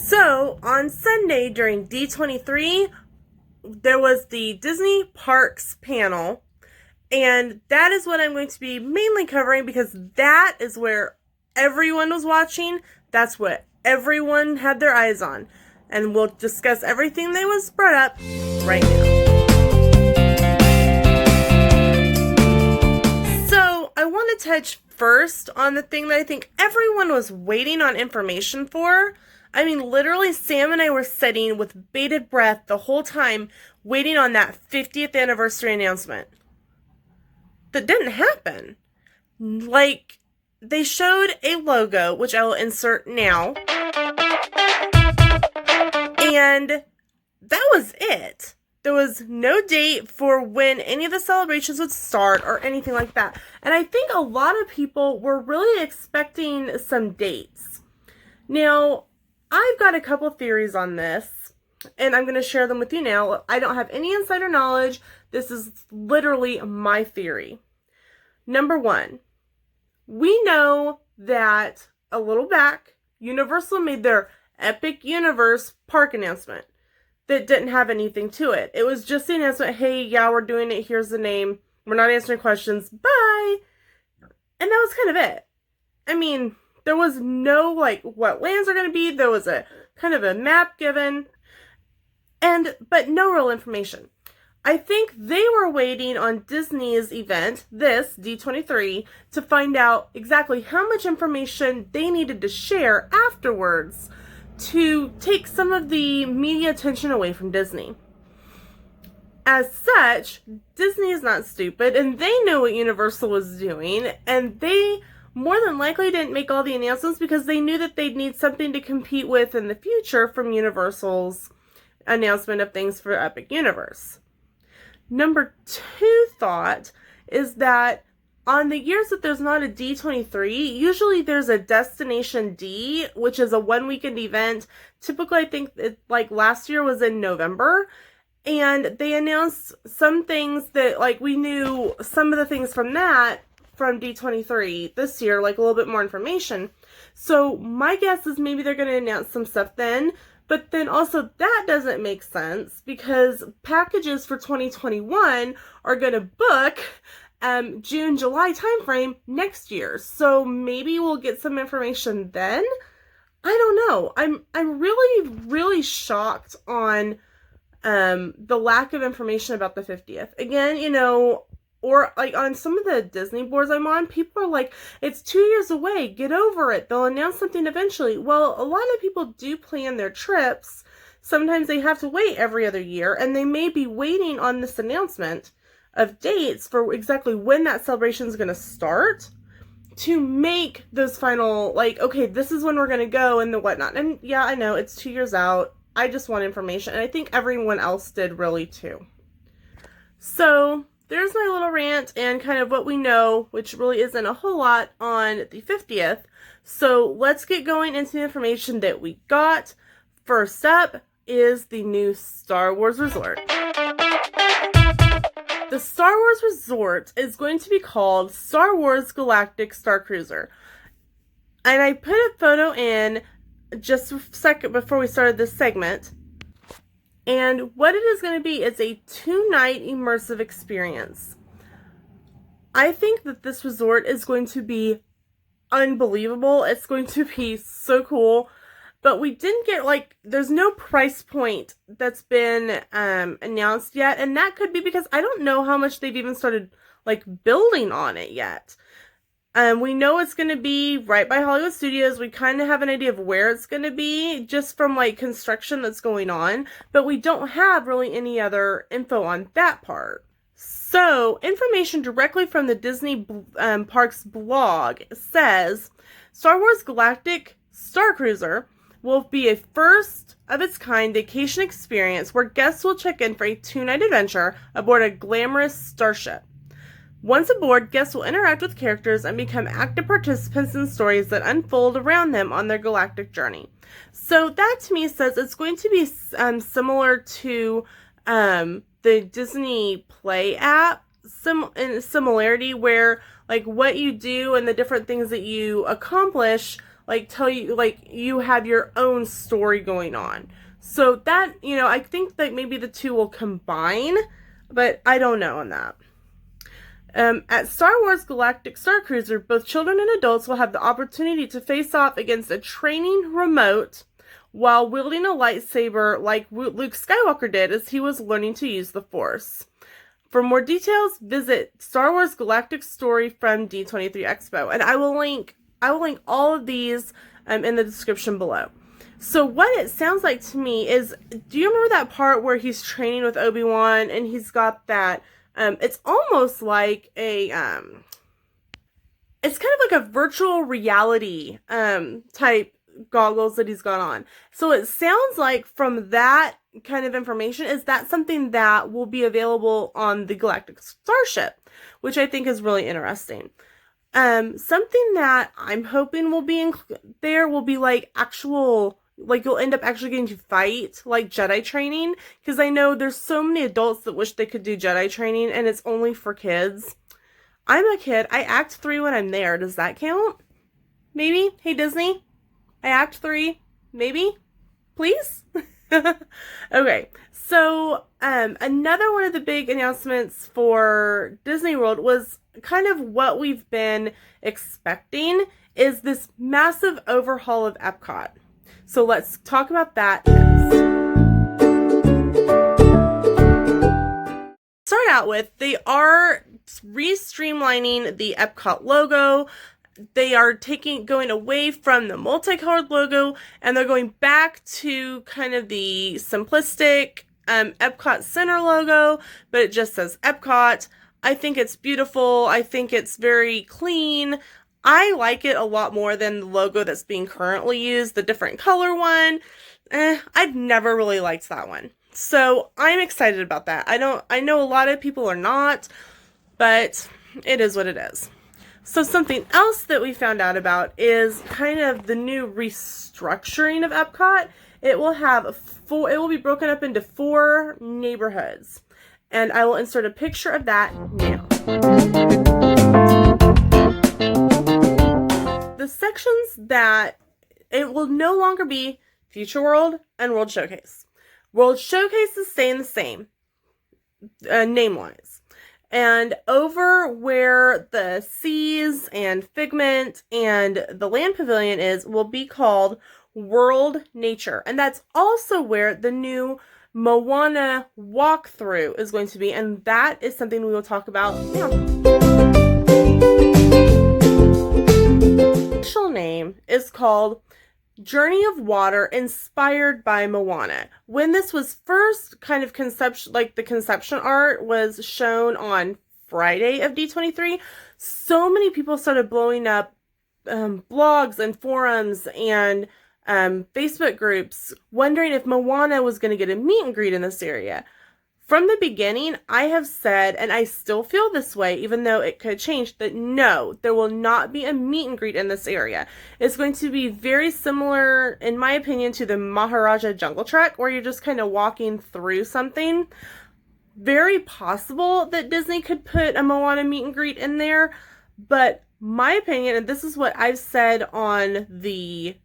So, on Sunday during D23, there was the Disney Parks panel, and that is what I'm going to be mainly covering because that is where everyone was watching. That's what everyone had their eyes on. And we'll discuss everything that was brought up right now. So, I want to touch first on the thing that I think everyone was waiting on information for. I mean, literally, Sam and I were sitting with bated breath the whole time waiting on that 50th anniversary announcement. That didn't happen. Like, they showed a logo, which I will insert now. And that was it. There was no date for when any of the celebrations would start or anything like that. And I think a lot of people were really expecting some dates. Now, I've got a couple theories on this, and I'm going to share them with you now. I don't have any insider knowledge. This is literally my theory. Number one, we know that a little back, Universal made their Epic Universe park announcement that didn't have anything to it. It was just the announcement, hey, yeah, we're doing it. Here's the name. We're not answering questions. Bye. And that was kind of it. I mean, there was no, what lands are going to be. There was a kind of a map given, but no real information. I think they were waiting on Disney's event, this, D23, to find out exactly how much information they needed to share afterwards to take some of the media attention away from Disney. As such, Disney is not stupid, and they know what Universal was doing, and they more than likely didn't make all the announcements because they knew that they'd need something to compete with in the future from Universal's announcement of things for Epic Universe. Number two thought is that on the years that there's not a D23, usually there's a Destination D, which is a one-weekend event. Typically, I think last year was in November. And they announced some things that, we knew some of the things from that from D23 this year, a little bit more information. So my guess is maybe they're going to announce some stuff then. But then also that doesn't make sense because packages for 2021 are going to book June, July timeframe next year. So maybe we'll get some information then. I don't know. I'm really, really shocked on the lack of information about the 50th. Again, or on some of the Disney boards I'm on, people are like, it's 2 years away, get over it, they'll announce something eventually. Well, a lot of people do plan their trips. Sometimes they have to wait every other year, and they may be waiting on this announcement of dates for exactly when that celebration is going to start to make those final, okay, this is when we're going to go and the whatnot. And yeah, I know it's 2 years out. I just want information, and I think everyone else did really too. So there's my little rant and kind of what we know, which really isn't a whole lot on the 50th. So let's get going into the information that we got. First up is the new Star Wars Resort. The Star Wars Resort is going to be called Star Wars Galactic Star Cruiser. And I put a photo in just a second before we started this segment. And what it is going to be is a 2-night immersive experience. I think that this resort is going to be unbelievable. It's going to be so cool. But we didn't get, there's no price point that's been announced yet. And that could be because I don't know how much they've even started, building on it yet. We know it's going to be right by Hollywood Studios. We kind of have an idea of where it's going to be just from construction that's going on, but we don't have really any other info on that part. So, information directly from the Disney Parks blog says Star Wars Galactic Star Cruiser will be a first of its kind vacation experience where guests will check in for a 2-night adventure aboard a glamorous starship. Once aboard, guests will interact with characters and become active participants in stories that unfold around them on their galactic journey. So that to me says it's going to be similar to the Disney Play app, in similarity where what you do and the different things that you accomplish like tell you, like you have your own story going on. So that, I think that maybe the two will combine, but I don't know on that. At Star Wars Galactic Star Cruiser, both children and adults will have the opportunity to face off against a training remote while wielding a lightsaber like Luke Skywalker did as he was learning to use the Force. For more details, visit Star Wars Galactic Story from D23 Expo, and I will link all of these in the description below. So what it sounds like to me is, do you remember that part where he's training with Obi-Wan and he's got that, it's almost like a, it's kind of like a virtual reality type goggles that he's got on. So it sounds like from that kind of information, is that something that will be available on the Galactic Starship, which I think is really interesting. Something that I'm hoping will be there will be like actual, like you'll end up actually getting to fight, like Jedi training, because I know there's so many adults that wish they could do Jedi training and it's only for kids. I'm a kid. I act 3 when I'm there. Does that count? Maybe? Hey, Disney? I act 3? Maybe? Please? Okay. So, another one of the big announcements for Disney World was kind of what we've been expecting, is this massive overhaul of Epcot. So let's talk about that next. Start out with, they are re-streamlining the Epcot logo. They are going away from the multicolored logo, and they're going back to kind of the simplistic Epcot Center logo, but it just says Epcot. I think it's beautiful. I think it's very clean. I like it a lot more than the logo that's being currently used, the different color one. I've never really liked that one. So I'm excited about that. I know a lot of people are not, but it is what it is. So something else that we found out about is kind of the new restructuring of Epcot. It will be broken up into 4 neighborhoods. And I will insert a picture of that now. The sections that it will no longer be Future World and World Showcase. World Showcase is staying the same, name-wise. And over where the Seas and Figment and the Land Pavilion will be called World Nature. And that's also where the new Moana walkthrough is going to be. And that is something we will talk about now. The official name is called Journey of Water, inspired by Moana. When this was first kind of the conception art was shown on Friday of D23, so many people started blowing up blogs and forums and Facebook groups wondering if Moana was going to get a meet and greet in this area. From the beginning, I have said, and I still feel this way, even though it could change, that no, there will not be a meet and greet in this area. It's going to be very similar, in my opinion, to the Maharaja Jungle Trek, where you're just kind of walking through something. Very possible that Disney could put a Moana meet and greet in there, but my opinion, and this is what I've said on the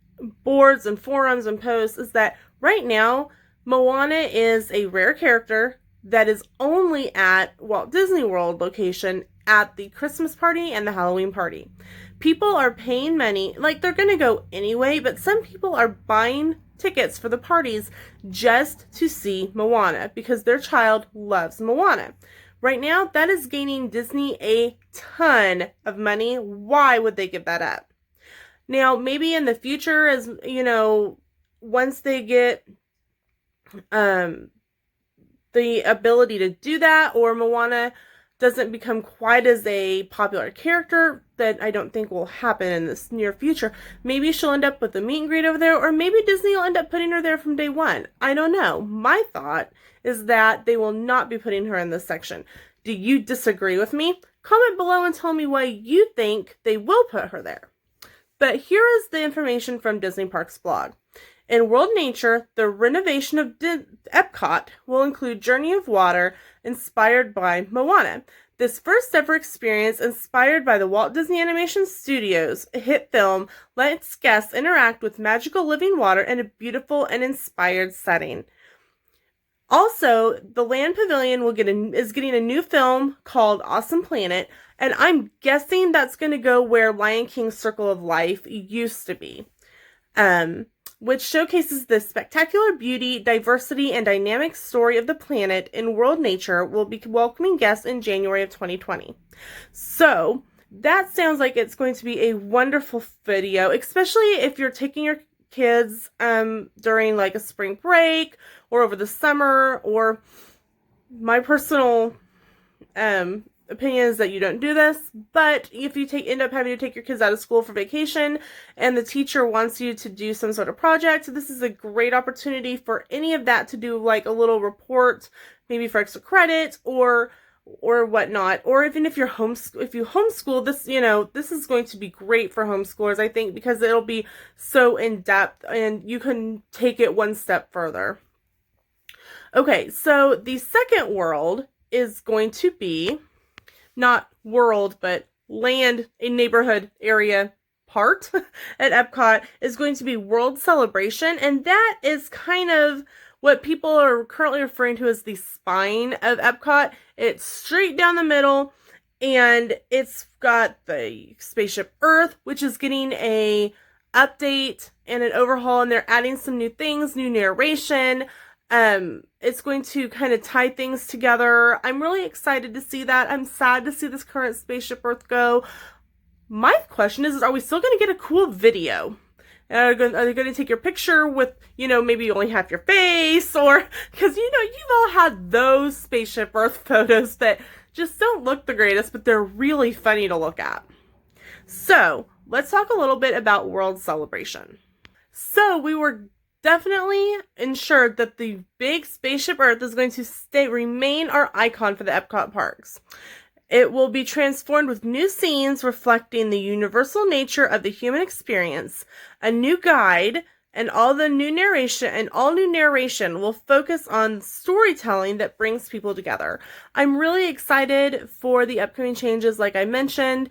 boards and forums and posts, is that right now, Moana is a rare character that is only at Walt Disney World location at the Christmas party and the Halloween party. People are paying money, like they're going to go anyway, but some people are buying tickets for the parties just to see Moana because their child loves Moana. Right now, that is gaining Disney a ton of money. Why would they give that up? Now, maybe in the future, as you know, once they get the ability to do that, or Moana doesn't become quite as a popular character, that I don't think will happen in this near future, maybe she'll end up with a meet and greet over there, or maybe Disney will end up putting her there from day one. I don't know. My thought is that they will not be putting her in this section. Do you disagree with me? Comment below and tell me why you think they will put her there. But here is the information from Disney Parks blog. In World Nature, the renovation of Epcot will include Journey of Water, inspired by Moana. This first ever experience, inspired by the Walt Disney Animation Studios hit film, lets guests interact with magical living water in a beautiful and inspired setting. Also, the Land Pavilion is getting a new film called Awesome Planet, and I'm guessing that's going to go where Lion King's Circle of Life used to be, which showcases the spectacular beauty, diversity, and dynamic story of the planet in world nature. Will be welcoming guests in January of 2020. So that sounds like it's going to be a wonderful video, especially if you're taking your kids during like a spring break or over the summer. Or my personal opinion is that you don't do this, but if you end up having to take your kids out of school for vacation and the teacher wants you to do some sort of project, this is a great opportunity for any of that to do like a little report, maybe for extra credit or whatnot. Or even if you homeschool, this is going to be great for homeschoolers, I think, because it'll be so in depth and you can take it one step further. Okay, so the second world is going to be not world, but land, a neighborhood area part at Epcot is going to be World Celebration, and that is kind of what people are currently referring to as the spine of Epcot. It's straight down the middle, and it's got the Spaceship Earth, which is getting a update and an overhaul, and they're adding some new things, new narration. It's going to kind of tie things together. I'm really excited to see that. I'm sad to see this current Spaceship Earth go. My question is are we still going to get a cool video? Are they going to take your picture with, maybe you only have your face? Or, because, you've all had those Spaceship Earth photos that just don't look the greatest, but they're really funny to look at. So, let's talk a little bit about World Celebration. So, we were definitely ensured that the big Spaceship Earth is going to remain our icon for the Epcot parks. It will be transformed with new scenes reflecting the universal nature of the human experience, a new guide, and all new narration will focus on storytelling that brings people together. I'm really excited for the upcoming changes, like I mentioned.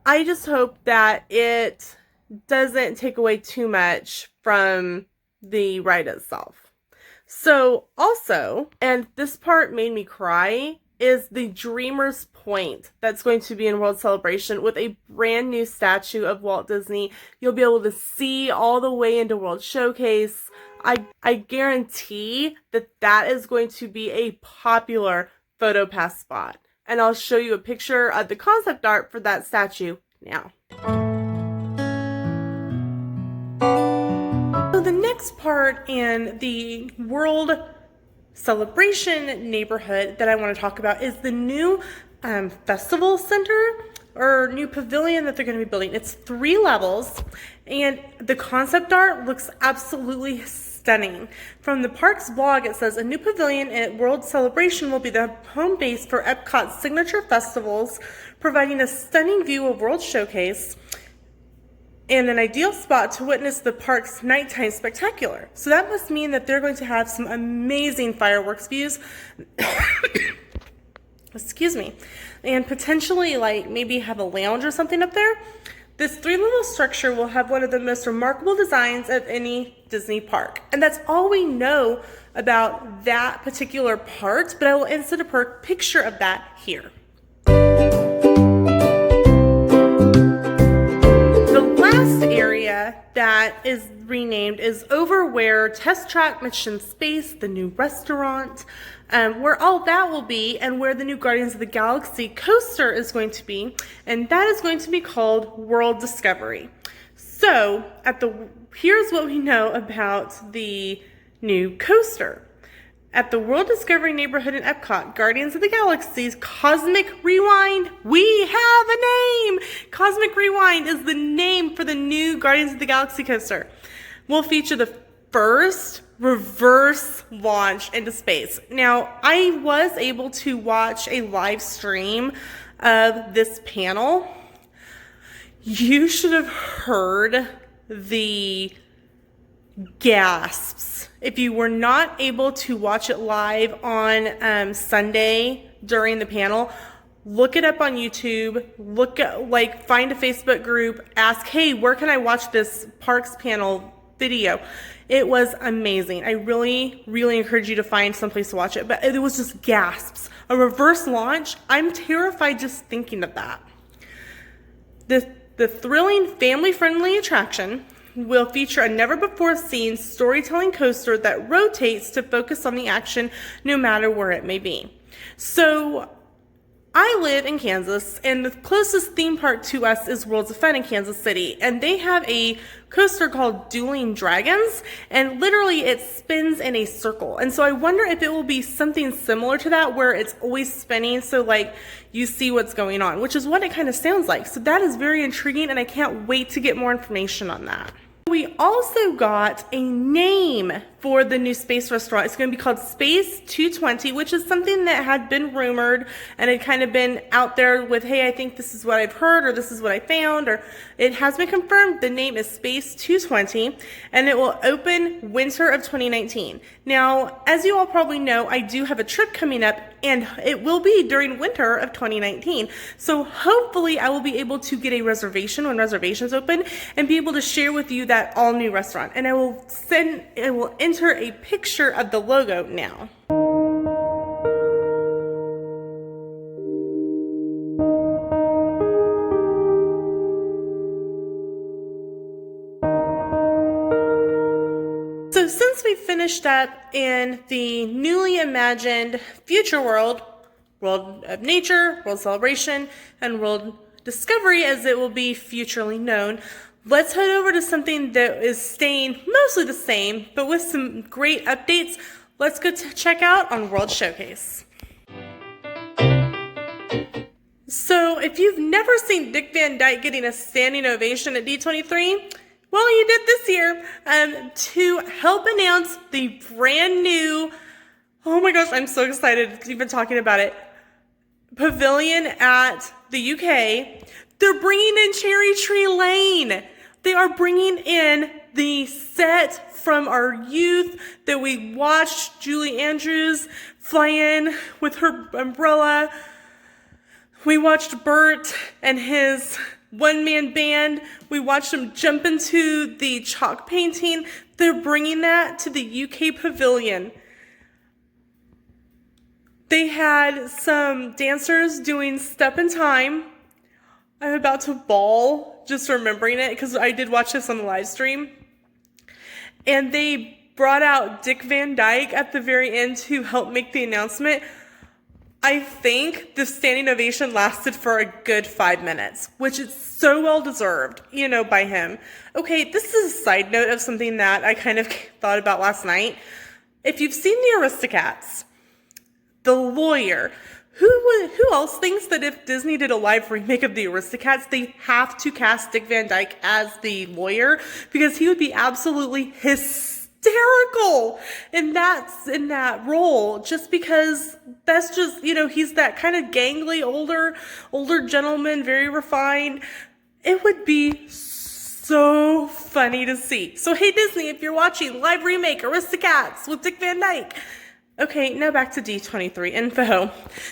I just hope that it doesn't take away too much from the ride itself. So also, and this part made me cry, is the Dreamer's Point that's going to be in World Celebration with a brand new statue of Walt Disney. You'll be able to see all the way into World Showcase. I guarantee that is going to be a popular photo pass spot. And I'll show you a picture of the concept art for that statue now. So the next part in the World Celebration neighborhood that I want to talk about is the new festival center or new pavilion that they're going to be building. It's 3 levels, and the concept art looks absolutely stunning. From the park's blog, it says a new pavilion at World Celebration will be the home base for Epcot's signature festivals, providing a stunning view of World Showcase and an ideal spot to witness the park's nighttime spectacular. So that must mean that they're going to have some amazing fireworks views. Excuse me. And potentially maybe have a lounge or something up there. This 3-level structure will have one of the most remarkable designs of any Disney park. And that's all we know about that particular part, but I will insert a picture of that here. That is renamed is over where Test Track Mission Space, the new restaurant, where all that will be, and where the new Guardians of the Galaxy coaster is going to be, and that is going to be called World Discovery. So here's what we know about the new coaster. At the World Discovery neighborhood in Epcot, Guardians of the Galaxy's Cosmic Rewind, we have a name! Cosmic Rewind is the name for the new Guardians of the Galaxy coaster. Will feature the first reverse launch into space. Now, I was able to watch a live stream of this panel. You should have heard the gasps. If you were not able to watch it live on Sunday during the panel, look it up on YouTube, find a Facebook group, ask, hey, where can I watch this Parks panel video? It was amazing. I really, really encourage you to find someplace to watch it, but it was just gasps. A reverse launch, I'm terrified just thinking of that. The thrilling family-friendly attraction will feature a never-before-seen storytelling coaster that rotates to focus on the action no matter where it may be. So I live in Kansas, and the closest theme park to us is Worlds of Fun in Kansas City, and they have a coaster called Dueling Dragons, and literally it spins in a circle. And so I wonder if it will be something similar to that, where it's always spinning, so like you see what's going on, which is what it kind of sounds like. So that is very intriguing, and I can't wait to get more information on that. We also got a name for the new space restaurant. It's going to be called Space 220, which is something that had been rumored and had kind of been out there with, hey, I think this is what I've heard, or this is what I found, or it has been confirmed. The name is Space 220, and it will open winter of 2019. Now, as you all probably know, I do have a trip coming up, and it will be during winter of 2019. So hopefully I will be able to get a reservation when reservations open and be able to share with you that all new restaurant. And I will enter a picture of the logo now. So since we finished up in the newly imagined future world, World of Nature, World Celebration, and World Discovery as it will be futurely known, let's head over to something that is staying mostly the same, but with some great updates. Let's go check out on World Showcase. So if you've never seen Dick Van Dyke getting a standing ovation at D23, well, you did this year to help announce the brand new, oh my gosh, I'm so excited even talking about it, Pavilion at the UK. They're bringing in Cherry Tree Lane. They are bringing in the set from our youth that we watched Julie Andrews fly in with her umbrella. We watched Bert and his one-man band. We watched him jump into the chalk painting. They're bringing that to the UK Pavilion. They had some dancers doing Step in Time. I'm about to bawl just remembering it because I did watch this on the live stream. And they brought out Dick Van Dyke at the very end to help make the announcement. I think the standing ovation lasted for a good 5 minutes, which is so well deserved, by him. Okay, this is a side note of something that I kind of thought about last night. If you've seen the Aristocats, the lawyer, who else thinks that if Disney did a live remake of the Aristocats, they have to cast Dick Van Dyke as the lawyer? Because he would be absolutely hysterical in that role, just because that's just, he's that kind of gangly older gentleman, very refined. It would be so funny to see. So hey Disney, if you're watching, live remake Aristocats with Dick Van Dyke. Okay, now back to D23 info.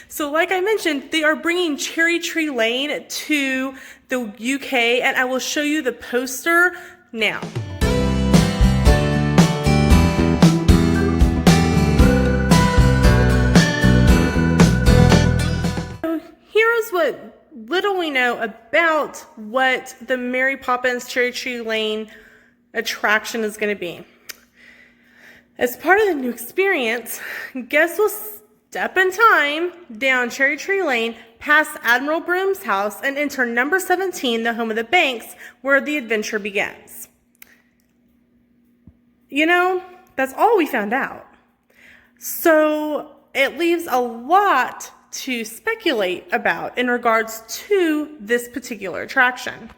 So like I mentioned, they are bringing Cherry Tree Lane to the UK, and I will show you the poster now. So here's what little we know about what the Mary Poppins Cherry Tree Lane attraction is going to be. As part of the new experience, guests will step in time down Cherry Tree Lane, past Admiral Broom's house, and enter number 17, the home of the Banks, where the adventure begins. That's all we found out. So it leaves a lot to speculate about in regards to this particular attraction.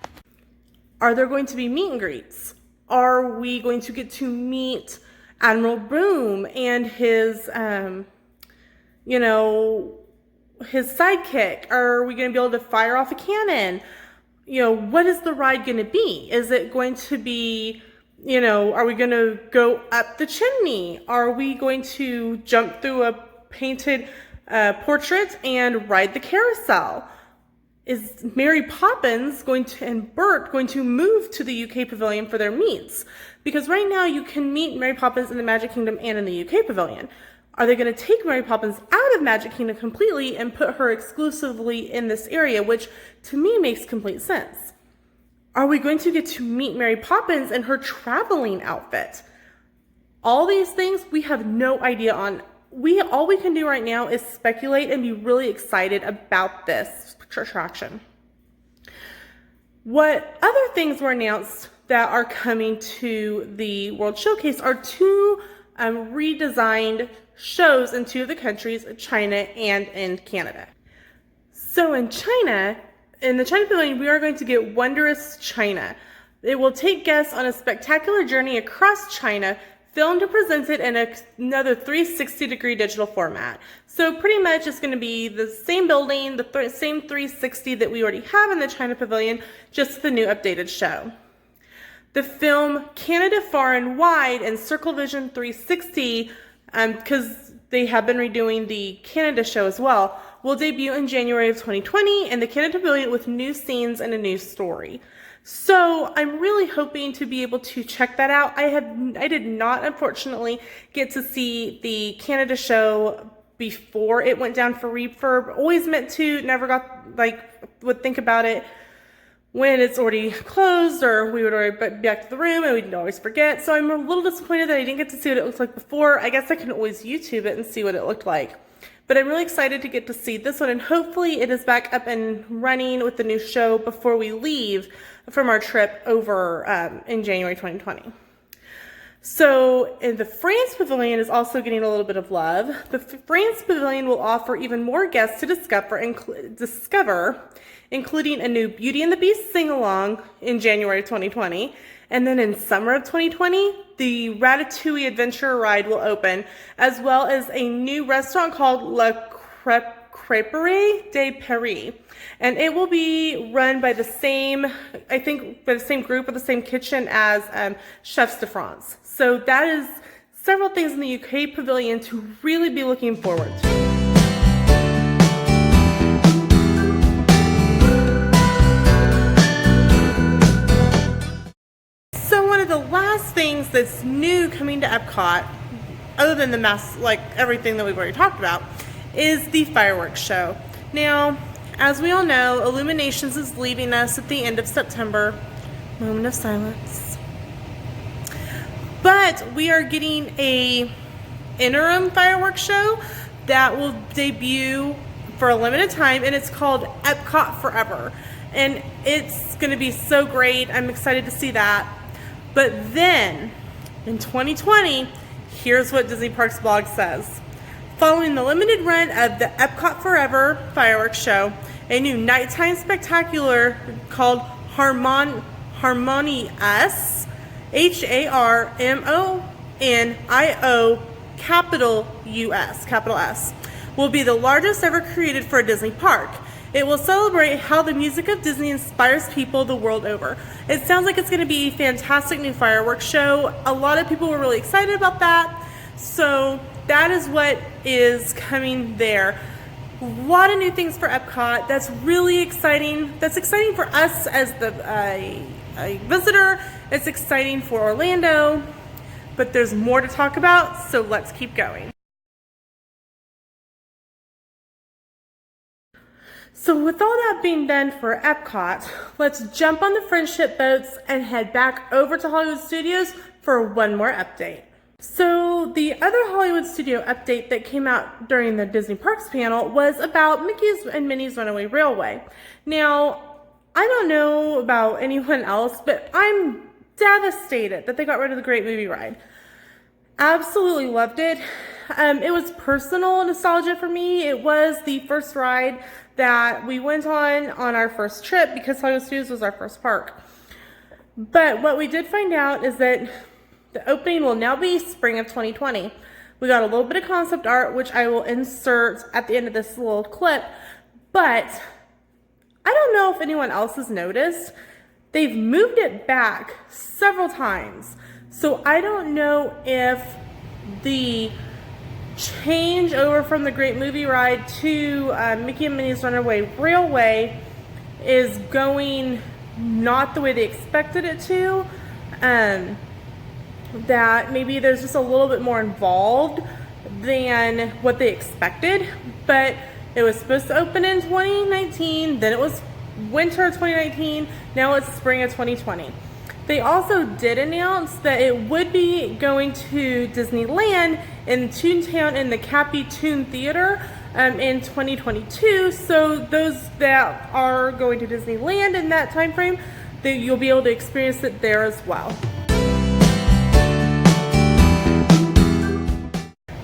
Are there going to be meet and greets? Are we going to get to meet Admiral Boom and his, his sidekick? Are we going to be able to fire off a cannon? What is the ride going to be? Is it going to be, are we going to go up the chimney? Are we going to jump through a painted portrait and ride the carousel. Is Mary Poppins and Bert going to move to the UK Pavilion for their meets? Because right now you can meet Mary Poppins in the Magic Kingdom and in the UK Pavilion. Are they going to take Mary Poppins out of Magic Kingdom completely and put her exclusively in this area, which to me makes complete sense? Are we going to get to meet Mary Poppins in her traveling outfit? All these things we have no idea on. All we can do right now is speculate and be really excited about this attraction. What other things were announced that are coming to the World Showcase are two redesigned shows in two of the countries, China and in Canada. So in China, in the China Pavilion, we are going to get Wondrous China. It will take guests on a spectacular journey across China, filmed and presented in another 360-degree digital format. So pretty much it's going to be the same building, the same 360 that we already have in the China Pavilion, just the new updated show. The film Canada Far and Wide and Circle Vision 360, because they have been redoing the Canada show as well, will debut in January of 2020 in the Canada Pavilion with new scenes and a new story. So I'm really hoping to be able to check that out. I did not, unfortunately, get to see the Canada show before it went down for refurb. Always meant to, never got, would think about it when it's already closed, or we would already be back to the room and we'd always forget. So I'm a little disappointed that I didn't get to see what it looked like before. I guess I can always YouTube it and see what it looked like. But I'm really excited to get to see this one, and hopefully it is back up and running with the new show before we leave from our trip over in January 2020. So in the France Pavilion is also getting a little bit of love. The France Pavilion will offer even more guests to discover, including a new Beauty and the Beast sing-along in January 2020. And then in summer of 2020, the Ratatouille Adventure Ride will open, as well as a new restaurant called La Crêperie de Paris. And it will be run by the same, I think, by the same group or the same kitchen as Chefs de France. So that is several things in the UK Pavilion to really be looking forward to. The last things that's new coming to Epcot, other than everything that we've already talked about, is the fireworks show. Now, as we all know, Illuminations is leaving us at the end of September. Moment of silence. But we are getting a interim fireworks show that will debut for a limited time, and it's called Epcot Forever. And it's going to be so great. I'm excited to see that. But then, in 2020, here's what Disney Parks blog says. Following the limited run of the Epcot Forever fireworks show, a new nighttime spectacular called Harmonious, HARMONIO, capital S, will be the largest ever created for a Disney park. It will celebrate how the music of Disney inspires people the world over. It sounds like it's going to be a fantastic new fireworks show. A lot of people were really excited about that. So that is what is coming there. A lot of new things for Epcot. That's really exciting. That's exciting for us as a visitor. It's exciting for Orlando. But there's more to talk about, so let's keep going. So with all that being done for Epcot, let's jump on the friendship boats and head back over to Hollywood Studios for one more update. So the other Hollywood Studio update that came out during the Disney Parks panel was about Mickey's and Minnie's Runaway Railway. Now, I don't know about anyone else, but I'm devastated that they got rid of the Great Movie Ride. Absolutely loved it. It was personal nostalgia for me. It was the first ride that we went on our first trip because Hollywood Studios was our first park. But what we did find out is that the opening will now be spring of 2020. We got a little bit of concept art, which I will insert at the end of this little clip. But I don't know if anyone else has noticed. They've moved it back several times. So I don't know if the change over from the Great Movie Ride to Mickey and Minnie's Runaway Railway is going not the way they expected it to. That maybe there's just a little bit more involved than what they expected, but it was supposed to open in 2019, then it was winter of 2019, now it's spring of 2020. They also did announce that it would be going to Disneyland in Toontown in the Cappy Toon Theater in 2022. So those that are going to Disneyland in that time frame, you'll be able to experience it there as well.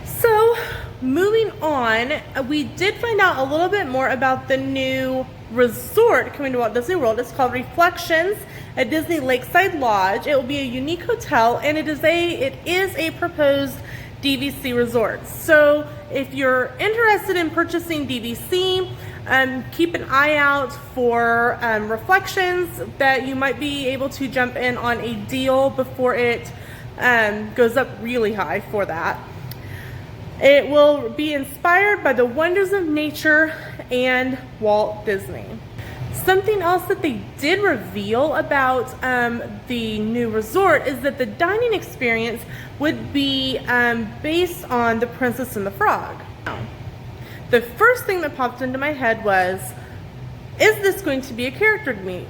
So moving on, we did find out a little bit more about the new resort coming to Walt Disney World. It's called Reflections at Disney Lakeside Lodge. It will be a unique hotel, and it is a proposed DVC resort. So if you're interested in purchasing DVC, keep an eye out for Reflections, that you might be able to jump in on a deal before it goes up really high for that. It will be inspired by the wonders of nature and Walt Disney. Something else that they did reveal about the new resort is that the dining experience would be based on The Princess and the Frog. The first thing that popped into my head was, is this going to be a character meet?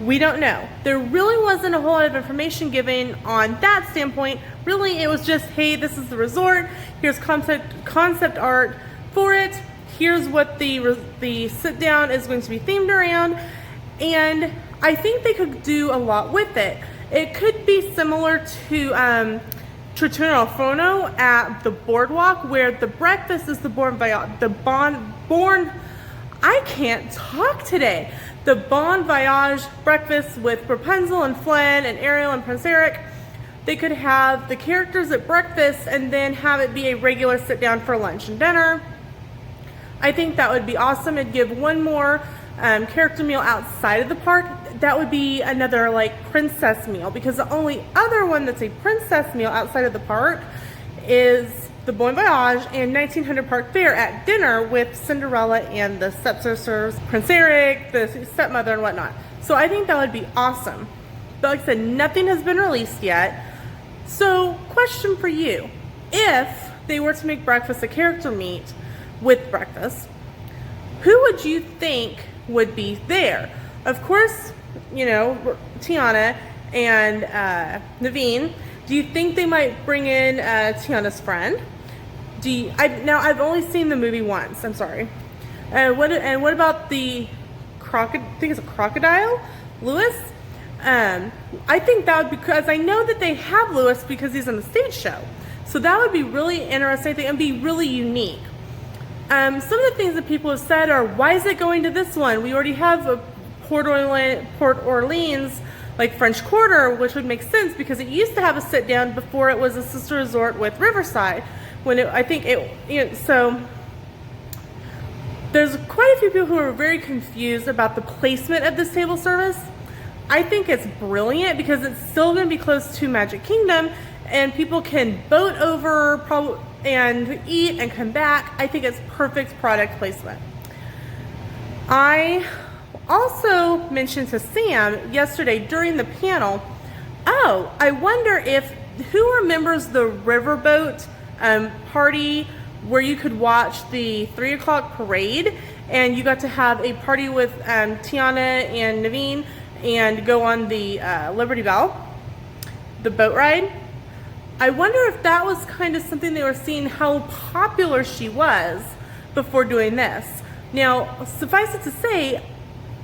We don't know. There really wasn't a whole lot of information given on that standpoint. Really, it was just, hey, this is the resort. Here's concept art for it. Here's what the sit down is going to be themed around. And I think they could do a lot with it. It could be similar to Trattoria al Forno at the Boardwalk, where the breakfast is the I can't talk today. The Bon Voyage breakfast with Rapunzel and Flynn and Ariel and Prince Eric. They could have the characters at breakfast and then have it be a regular sit down for lunch and dinner. I think that would be awesome. It'd give one more character meal outside of the park. That would be another like princess meal, because the only other one that's a princess meal outside of the park is the Bon Voyage and 1900 Park Fair at dinner with Cinderella and the stepsisters, Prince Eric, the stepmother, and whatnot. So I think that would be awesome. But like I said, nothing has been released yet. So question for you. If they were to make breakfast a character meet with breakfast, who would you think would be there? Of course, you know, Tiana and Naveen. Do you think they might bring in Tiana's friend? Now I've only seen the movie once. I'm sorry. What about the crocodile? I think it's a crocodile, Lewis. I think that would be, because I know that they have Lewis because he's in the stage show. So that would be really interesting. I think it would be really unique. Some of the things that people have said are, why is it going to this one? We already have a Port Orleans, like French Quarter, which would make sense because it used to have a sit down before it was a sister resort with Riverside. So there's quite a few people who are very confused about the placement of this table service. I think it's brilliant because it's still going to be close to Magic Kingdom and people can boat over and eat and come back. I think it's perfect product placement. I also mentioned to Sam yesterday during the panel, I wonder who remembers the riverboat party where you could watch the 3 o'clock parade and you got to have a party with Tiana and Naveen and go on the Liberty Bell, the boat ride. I wonder if that was kind of something they were seeing how popular she was before doing this. Now, suffice it to say,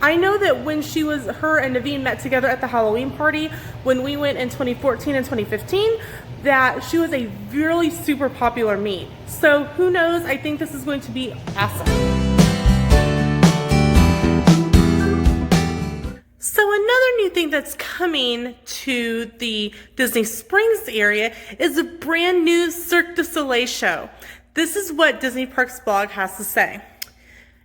I know that when her and Naveen met together at the Halloween party, when we went in 2014 and 2015, that she was a really super popular meet. So who knows? I think this is going to be awesome. So another new thing that's coming to the Disney Springs area is a brand new Cirque du Soleil show. This is what Disney Parks blog has to say.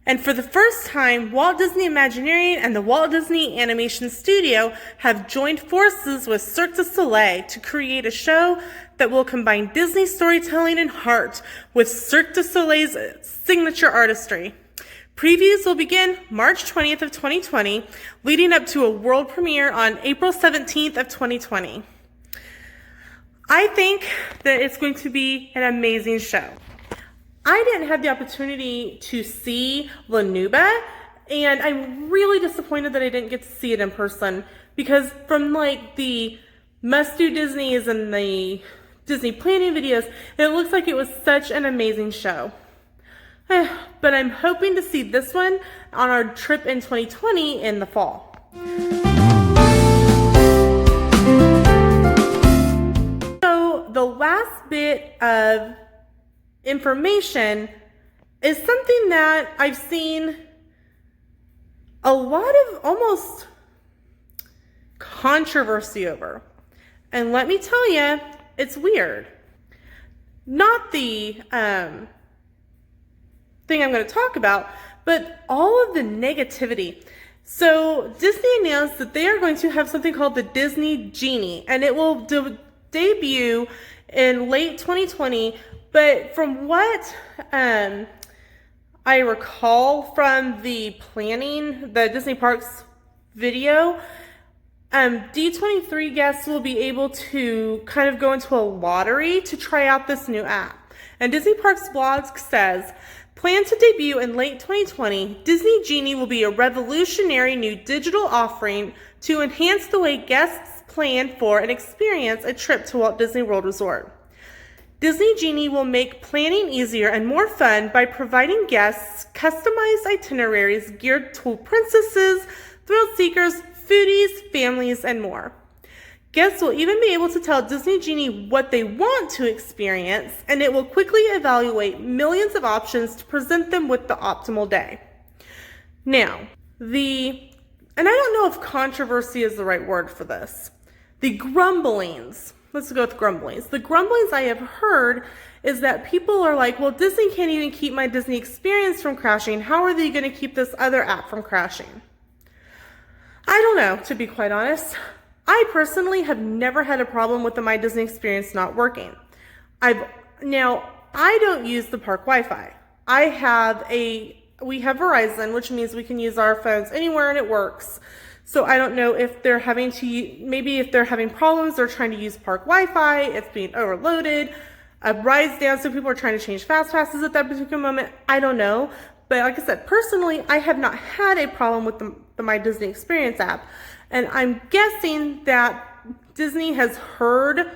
And for the first time, Walt Disney Imagineering and the Walt Disney Animation Studio have joined forces with Cirque du Soleil to create a show that will combine Disney storytelling and heart with Cirque du Soleil's signature artistry. Previews will begin March 20th of 2020, leading up to a world premiere on April 17th of 2020. I think that it's going to be an amazing show. I didn't have the opportunity to see Lena, and I'm really disappointed that I didn't get to see it in person, because from like the must-do Disneys and the Disney planning videos, it looks like it was such an amazing show. But I'm hoping to see this one on our trip in 2020 in the fall. So the last bit of information is something that I've seen a lot of almost controversy over. And let me tell you, it's weird. Not the thing I'm going to talk about, but all of the negativity. So Disney announced that they are going to have something called the Disney Genie, and it will debut in late 2020. But from what I recall from the planning, the Disney Parks video, D23 guests will be able to kind of go into a lottery to try out this new app. And Disney Parks blog says, planned to debut in late 2020, Disney Genie will be a revolutionary new digital offering to enhance the way guests plan for and experience a trip to Walt Disney World Resort. Disney Genie will make planning easier and more fun by providing guests customized itineraries geared to princesses, thrill seekers, foodies, families, and more. Guests will even be able to tell Disney Genie what they want to experience, and it will quickly evaluate millions of options to present them with the optimal day. Now, and I don't know if controversy is the right word for this, the grumblings. Let's go with grumblings. The grumblings I have heard is that people are like, well, Disney can't even keep my Disney experience from crashing. How are they going to keep this other app from crashing? I don't know, to be quite honest. I personally have never had a problem with the My Disney experience not working. Now, I don't use the park Wi-Fi. We have Verizon, which means we can use our phones anywhere and it works. So I don't know if they're maybe if they're having problems, they're trying to use park Wi-Fi, it's being overloaded, rise down, so people are trying to change fast passes at that particular moment. I don't know. But like I said, personally, I have not had a problem with the My Disney Experience app. And I'm guessing that Disney has heard,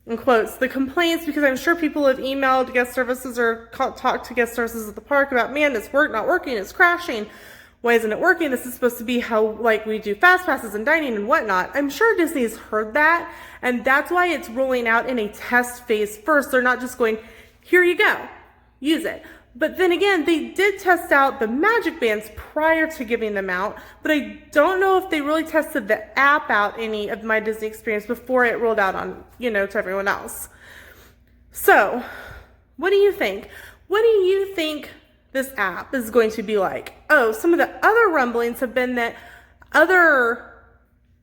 in quotes, the complaints, because I'm sure people have emailed guest services or talked to guest services at the park about, man, it's not working, it's crashing. Why isn't it working? This is supposed to be how we do fast passes and dining and whatnot. I'm sure Disney's heard that, and that's why it's rolling out in a test phase first. They're not just going, here you go, use it. But then again, they did test out the Magic Bands prior to giving them out, but I don't know if they really tested the app out any of My Disney Experience before it rolled out on, to everyone else. So, what do you think? What do you think this app is going to be like? Oh, some of the other rumblings have been that other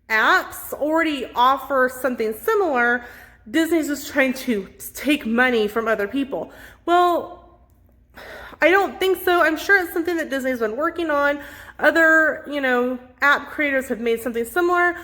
apps already offer something similar. Disney's just trying to take money from other people. Well, I don't think so. I'm sure it's something that Disney's been working on. Other, app creators have made something similar.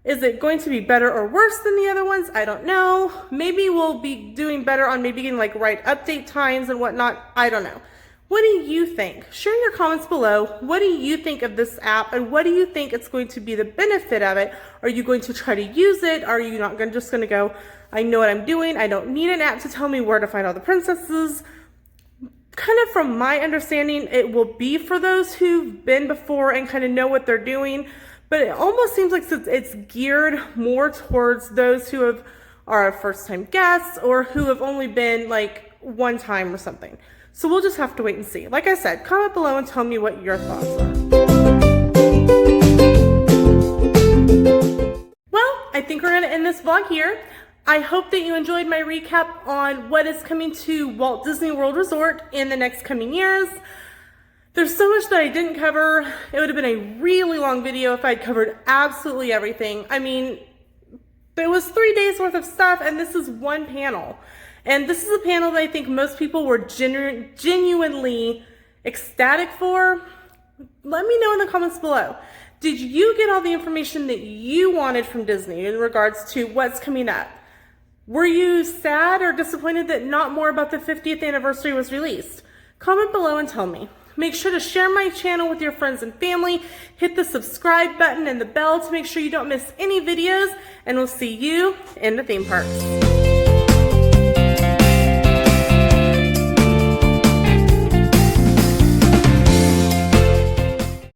Is it going to be better or worse than the other ones? I don't know. Maybe we'll be doing better on maybe getting right update times and whatnot. I don't know. What do you think? Share in your comments below. What do you think of this app, and what do you think it's going to be the benefit of it? Are you going to try to use it? Are you not just going to go, I know what I'm doing. I don't need an app to tell me where to find all the princesses. Kind of from my understanding, it will be for those who've been before and kind of know what they're doing. But it almost seems like it's geared more towards those who are first-time guests or who have only been one time or something. So we'll just have to wait and see. Like I said, comment below and tell me what your thoughts are. Well, I think we're going to end this vlog here. I hope that you enjoyed my recap on what is coming to Walt Disney World Resort in the next coming years. There's so much that I didn't cover. It would have been a really long video if I'd covered absolutely everything. I mean, It was 3 days worth of stuff, and this is one panel. And this is a panel that I think most people were genuinely ecstatic for. Let me know in the comments below. Did you get all the information that you wanted from Disney in regards to what's coming up? Were you sad or disappointed that not more about the 50th anniversary was released? Comment below and tell me. Make sure to share my channel with your friends and family. Hit the subscribe button and the bell to make sure you don't miss any videos. And we'll see you in the theme parks.